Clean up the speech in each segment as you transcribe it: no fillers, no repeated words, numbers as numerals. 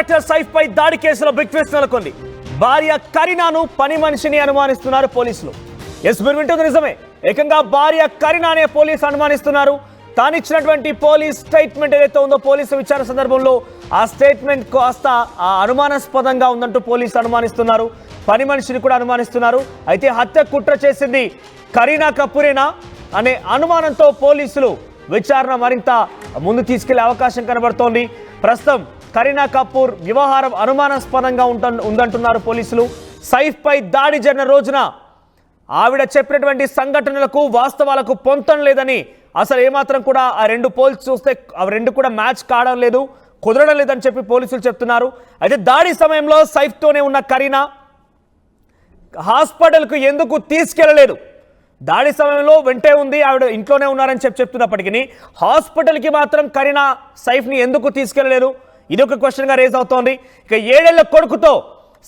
Actor Saif పై దాడి కేసులో big twist నెలకొంది. భార్య కరీనాను పని మనిషిని అనుమానిస్తున్నారు పోలీసులు. ఎస్, మీరు వింటుంది నిజమే. ఏకంగా భార్య కరీనానే పోలీసు అనుమానిస్తున్నారు. తానిచ్చినటువంటి పోలీస్ స్టేట్మెంట్ ఏదైతే ఉందో పోలీసు విచారణ సందర్భంలో ఆ స్టేట్మెంట్ కాస్త అనుమానాస్పదంగా ఉందంటూ పోలీసు అనుమానిస్తున్నారు. పని మనిషిని కూడా అనుమానిస్తున్నారు. అయితే హత్య కుట్ర చేసింది కరీనా కపూరేనా అనే అనుమానంతో పోలీసులు విచారణ మరింత ముందు తీసుకెళ్లే అవకాశం కనబడుతోంది. ప్రస్తుతం కరీనా కపూర్ వ్యవహారం అనుమానాస్పదంగా ఉందంటున్నారు పోలీసులు. సైఫ్ పై దాడి జరిగిన రోజున ఆవిడ చెప్పినటువంటి సంఘటనలకు వాస్తవాలకు పొంతం లేదని, అసలు ఏమాత్రం కూడా ఆ రెండు పోల్స్ చూస్తే అవి రెండు కూడా మ్యాచ్ కావడం లేదు, కుదరడం లేదని చెప్పి పోలీసులు చెప్తున్నారు. అయితే దాడి సమయంలో సైఫ్తోనే ఉన్న కరీనా హాస్పిటల్కు ఎందుకు తీసుకెళ్లలేదు? దాడి సమయంలో వెంటే ఉంది, ఆవిడ ఇంట్లోనే ఉన్నారని చెప్తున్నప్పటికీ హాస్పిటల్కి మాత్రం కరీనా సైఫ్ని ఎందుకు తీసుకెళ్లలేదు? ఇది ఒక క్వశ్చన్గా రేజ్ అవుతోంది. ఇక 7 ఏళ్ల కొడుకుతో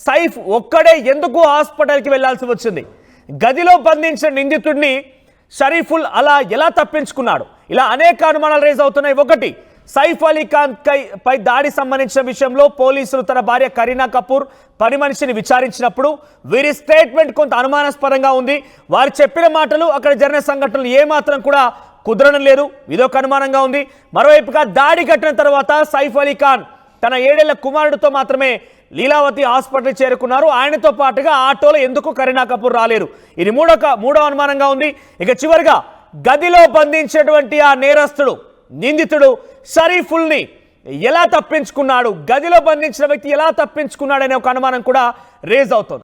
సైఫ్ ఒక్కడే ఎందుకు హాస్పిటల్కి వెళ్లాల్సి వచ్చింది? గదిలో బంధించిన నిందితుడిని షరీఫుల్ అలా ఎలా తప్పించుకున్నాడు? ఇలా అనేక అనుమానాలు రేజ్ అవుతున్నాయి. ఒకటి, సైఫ్ అలీ ఖాన్ పై దాడి సంబంధించిన విషయంలో పోలీసులు తన భార్య కరీనా కపూర్ పని మనిషిని విచారించినప్పుడు వీరి స్టేట్మెంట్ కొంత అనుమానాస్పదంగా ఉంది. వారు చెప్పిన మాటలు అక్కడ జరిగిన సంఘటనలు ఏమాత్రం కూడా కుదరడం లేదు, ఇదొక అనుమానంగా ఉంది. మరోవైపుగా దాడి కట్టిన తర్వాత సైఫ్ అలీ ఖాన్ తన 7 ఏళ్ల కుమారుడితో మాత్రమే లీలావతి హాస్పిటల్ చేరుకున్నారు. ఆయనతో పాటుగా ఆటోలో ఎందుకు కరీనా కపూర్ రాలేరు? ఇది మూడో అనుమానంగా ఉంది. ఇక చివరిగా గదిలో బంధించేటువంటి ఆ నేరస్తుడు నిందితుడు షరీఫుల్ని ఎలా తప్పించుకున్నాడు? గదిలో బంధించిన వ్యక్తి ఎలా తప్పించుకున్నాడనే ఒక అనుమానం కూడా రేజ్ అవుతోంది.